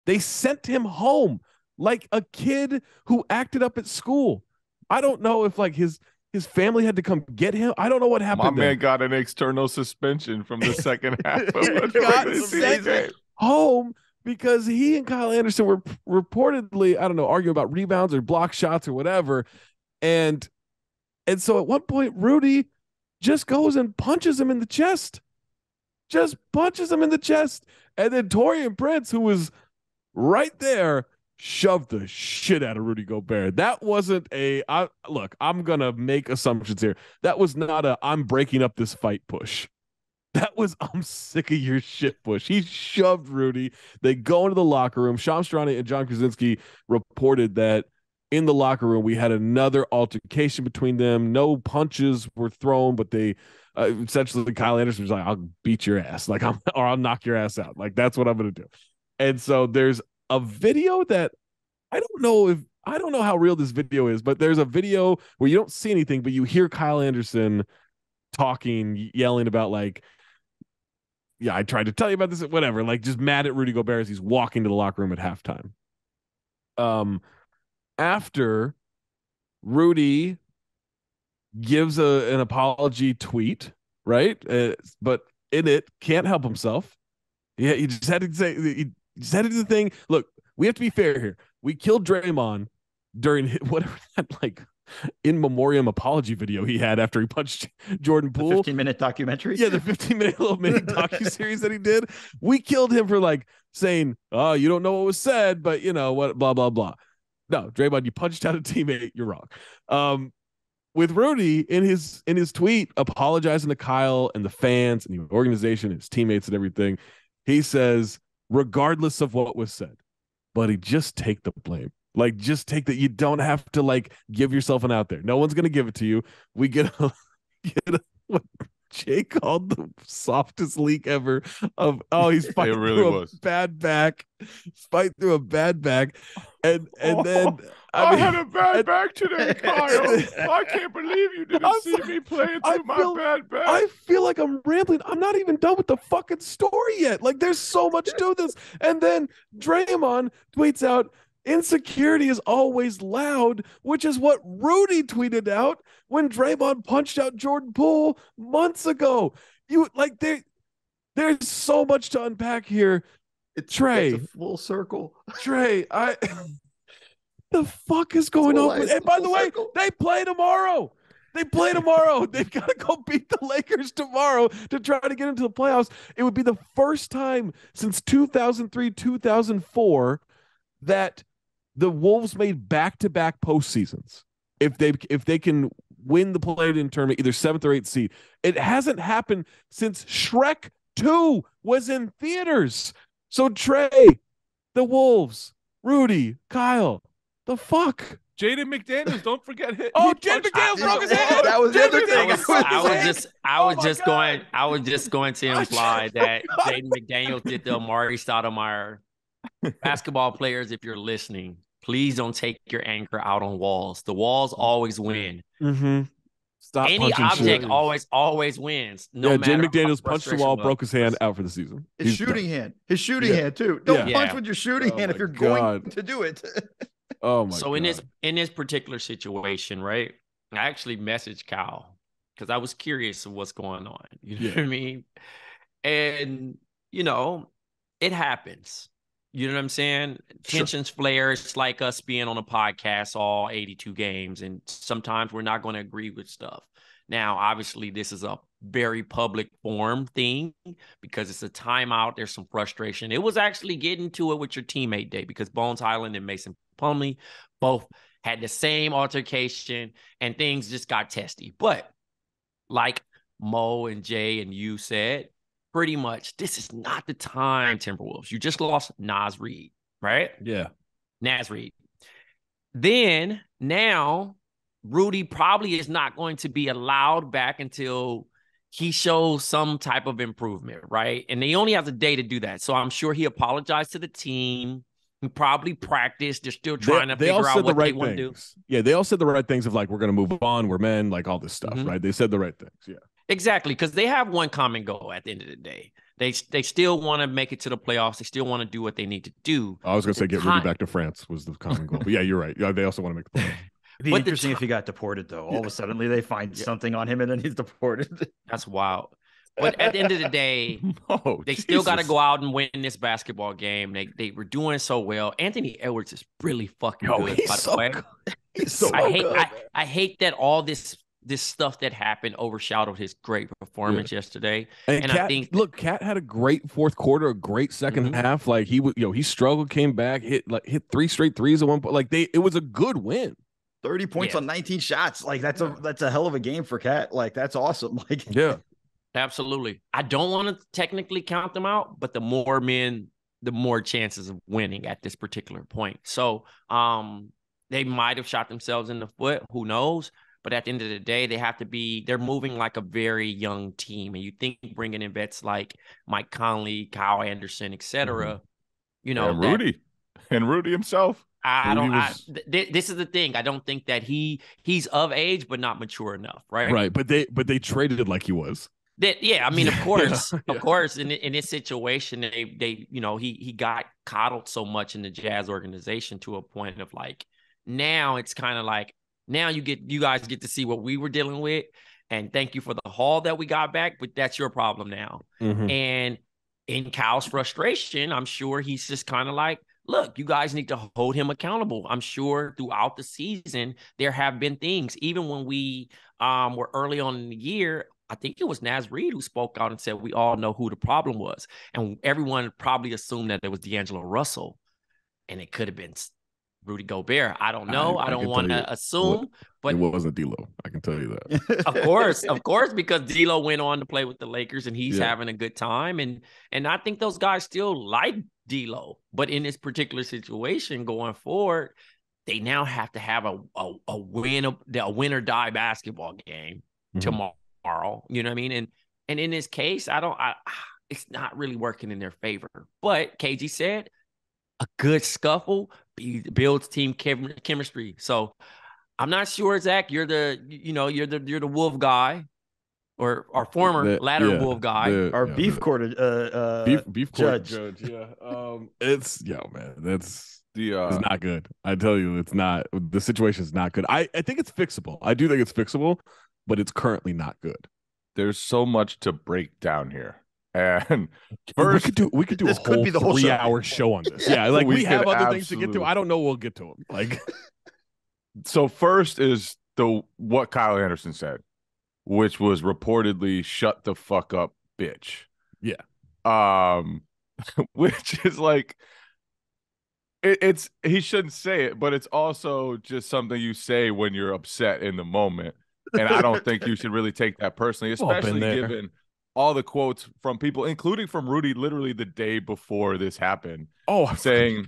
They sent him home like a kid who acted up at school. I don't know if like his family had to come get him. I don't know what happened. My man got an external suspension from the second half of He got sent home because he and Kyle Anderson were reportedly, I don't know, arguing about rebounds or block shots or whatever. And so at one point, Rudy just goes and punches him in the chest. Just punches him in the chest. And then Taurean Prince, who was right there, shoved the shit out of Rudy Gobert. That wasn't look, I'm going to make assumptions here. That was not I'm breaking up this fight push. That was, I'm sick of your shit push. He shoved Rudy. They go into the locker room. Shams Charania and John Krasinski reported that in the locker room, we had another altercation between them. No punches were thrown, but they essentially, Kyle Anderson was like, I'll beat your ass. Like, or I'll knock your ass out. Like, that's what I'm going to do. And so there's a video that I don't know how real this video is, but there's a video where you don't see anything, but you hear Kyle Anderson talking, yelling about like, yeah, I tried to tell you about this, whatever, like just mad at Rudy Gobert as he's walking to the locker room at halftime. After Rudy gives an apology tweet, right? But in it, can't help himself. Yeah, he just had to say, he just had to do the thing. Look, we have to be fair here. We killed Draymond during whatever that like in memoriam apology video he had after he punched Jordan Poole. The 15-minute documentary? Yeah, the 15-minute little mini docuseries that he did. We killed him for like saying, oh, you don't know what was said, but you know what, blah, blah, blah. No, Draymond, you punched out a teammate. You're wrong. With Rudy in his tweet, apologizing to Kyle and the fans and the organization, his teammates and everything, he says, regardless of what was said, buddy, just take the blame. Like, just take that. You don't have to like give yourself an out there. No one's gonna give it to you. We get what Jay called the softest leak ever of he's fighting through a bad back, fight through a bad back, and then I had a bad back today, Kyle. I can't believe you didn't see me playing through my bad back. I feel like I'm rambling. I'm not even done with the fucking story yet. Like, there's so much to this. And then Draymond tweets out, insecurity is always loud, which is what Rudy tweeted out when Draymond punched out Jordan Poole months ago. There's so much to unpack here. Trey, it's a full circle. Trey, the fuck is going on? And by the way, they play tomorrow. They've got to go beat the Lakers tomorrow to try to get into the playoffs. It would be the first time since 2003, 2004 that the Wolves made back-to-back postseasons. If they can win the play-in tournament, either 7th or 8th seed. It hasn't happened since Shrek 2 was in theaters. So Trey, the Wolves, Rudy, Kyle, the fuck? Jaden McDaniels, don't forget him. Oh, Jaden McDaniels broke his hand. That was the other thing. I was just going to imply that Jaden McDaniels did the Amari Stoudemire. Basketball players, if you're listening, please don't take your anger out on walls. The walls always win. Mm-hmm. Stop. Any object always wins. No matter. Jaden McDaniels punched the wall, broke his hand, out for the season. His shooting hand too. Don't punch with your shooting hand if you're going to do it. Oh my! So God. in this particular situation, right? I actually messaged Kyle because I was curious of what's going on. You know what I mean? And you know, it happens. You know what I'm saying? Tensions flare. It's like us being on a podcast all 82 games, and sometimes we're not going to agree with stuff. Now, obviously, this is a very public forum thing because it's a timeout. There's some frustration. It was actually getting to it with your teammate day because Bones Highland and Mason Plumlee both had the same altercation, and things just got testy. But like Mo and Jay and you said, pretty much, this is not the time, Timberwolves. You just lost Naz Reid, right? Yeah. Naz Reid. Then, now, Rudy probably is not going to be allowed back until he shows some type of improvement, right? And he only has a day to do that. So I'm sure he apologized to the team. He probably practiced. They're still trying to figure out what they want to do. Yeah, they all said the right things of like, we're going to move on, we're men, like all this stuff, right? They said the right things, yeah. Exactly, because they have one common goal at the end of the day. They still want to make it to the playoffs. They still want to do what they need to do. I was going to say get Rudy back to France was the common goal. But yeah, you're right. Yeah, they also want to make the playoffs. It'd be interesting if he got deported, though. All of a sudden, they find something on him and then he's deported. That's wild. But at the end of the day, they still got to go out and win this basketball game. They were doing so well. Anthony Edwards is really fucking good, by the way. He's so good. I hate that all this stuff that happened overshadowed his great performance yesterday. And Cat, I think Cat had a great fourth quarter, a great second half. Like he struggled, came back, hit 3 straight threes at one point. Like it was a good win. 30 points on 19 shots. Like that's a hell of a game for Cat. Like that's awesome. Like absolutely. I don't want to technically count them out, but the more men, the more chances of winning at this particular point. So they might have shot themselves in the foot. Who knows? But at the end of the day, they're moving like a very young team. And you think bringing in vets like Mike Conley, Kyle Anderson, et cetera, and Rudy himself. This is the thing. I don't think that he's of age, but not mature enough. Right. Right. But they traded it like he was. I mean, of course, of course, in this situation, he got coddled so much in the Jazz organization to a point of like, now it's kind of like, now you guys get to see what we were dealing with, and thank you for the haul that we got back, but that's your problem now. And in Kyle's frustration, I'm sure he's just kind of like, look, you guys need to hold him accountable. I'm sure throughout the season, there have been things, even when we were early on in the year, I think it was Naz Reid who spoke out and said, we all know who the problem was. And everyone probably assumed that it was D'Angelo Russell, and it could have been Rudy Gobert. I don't know. I don't want to assume, but it wasn't D'Lo. I can tell you that. Of course, because D'Lo went on to play with the Lakers and he's having a good time, and I think those guys still like D'Lo. But in this particular situation going forward, they now have to have a win or die basketball game tomorrow. You know what I mean? And in this case, it's not really working in their favor. But KG said, a good scuffle builds team chemistry. So I'm not sure, Zach. You're the Wolf guy, or our former Wolf guy, our beef court beef court judge. Yeah, it's man, it's not good. I tell you, it's not. The situation is not good. I think it's fixable. I do think it's fixable, but it's currently not good. There's so much to break down here. And first, we could do a whole 3-hour show on this. Yeah, like we have other things to get to. I don't know. We'll get to them. Like, so first is what Kyle Anderson said, which was reportedly "shut the fuck up, bitch." Yeah. Which is like, it's he shouldn't say it, but it's also just something you say when you're upset in the moment, and I don't think you should really take that personally, especially given all the quotes from people, including from Rudy, literally the day before this happened. Saying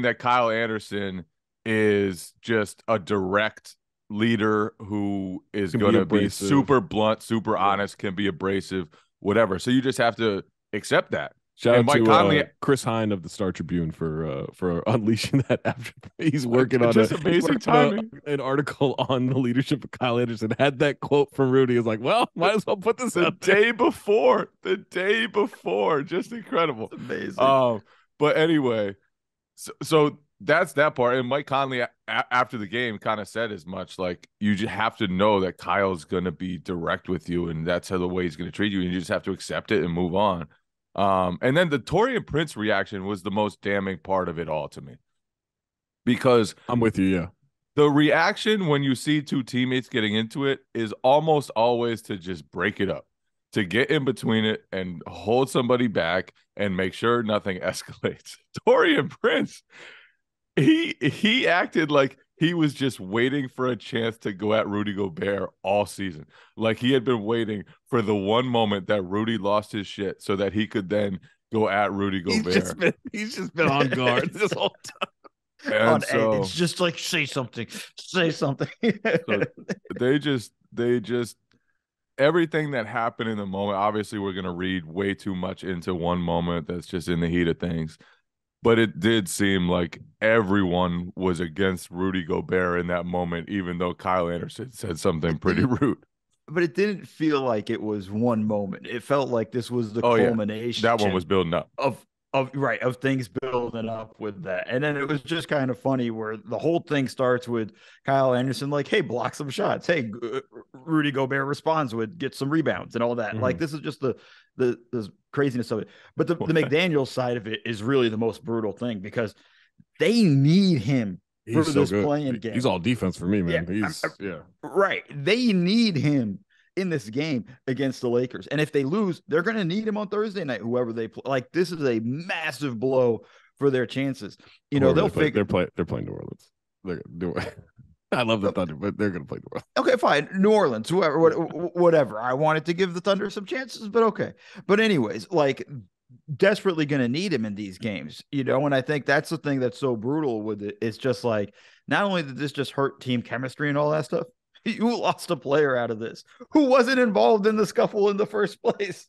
that Kyle Anderson is just a direct leader who is going to be super blunt, super honest, can be abrasive, whatever. So you just have to accept that. Shout out to Conley, Chris Hine of the Star Tribune for unleashing that after he's working on amazing timing. An article on the leadership of Kyle Anderson. Had that quote from Rudy. Is like, well, might as well put this the day before. Just incredible. That's amazing. But anyway, so that's that part. And Mike Conley after the game kind of said as much. Like, you just have to know that Kyle's going to be direct with you, and that's how the way he's going to treat you, and you just have to accept it and move on. And then the Taurean Prince reaction was the most damning part of it all to me, because I'm with you. Yeah. The reaction when you see two teammates getting into it is almost always to just break it up, to get in between it and hold somebody back and make sure nothing escalates. Taurean Prince, he acted like he was just waiting for a chance to go at Rudy Gobert all season. Like he had been waiting for the one moment that Rudy lost his shit so that he could then go at Rudy Gobert. He's just been on guard this whole time. And so, it's just like, say something. So they just everything that happened in the moment. Obviously, we're going to read way too much into one moment that's just in the heat of things. But it did seem like everyone was against Rudy Gobert in that moment, even though Kyle Anderson said something pretty rude. but it didn't feel like it was one moment. It felt like this was the culmination. That one was building up of things building up with that. And then it was just kind of funny where the whole thing starts with Kyle Anderson like, hey, block some shots. Hey, Rudy Gobert responds with get some rebounds and all that. Like this is just the craziness of it. But the McDaniels side of it is really the most brutal thing because they need him for this playing game. He's all defense for me, man. Right. They need him in this game against the Lakers. And if they lose, they're going to need him on Thursday night, whoever they play. Like, this is a massive blow for their chances. You know, they'll figure. They're playing New Orleans. They're doing. I love the Thunder, but they're going to play New Orleans. Okay, fine. New Orleans, whoever, whatever. I wanted to give the Thunder some chances, but okay. But anyways, like, desperately going to need him in these games, you know, and I think that's the thing that's so brutal with it. It's just like, not only did this just hurt team chemistry and all that stuff, you lost a player out of this who wasn't involved in the scuffle in the first place.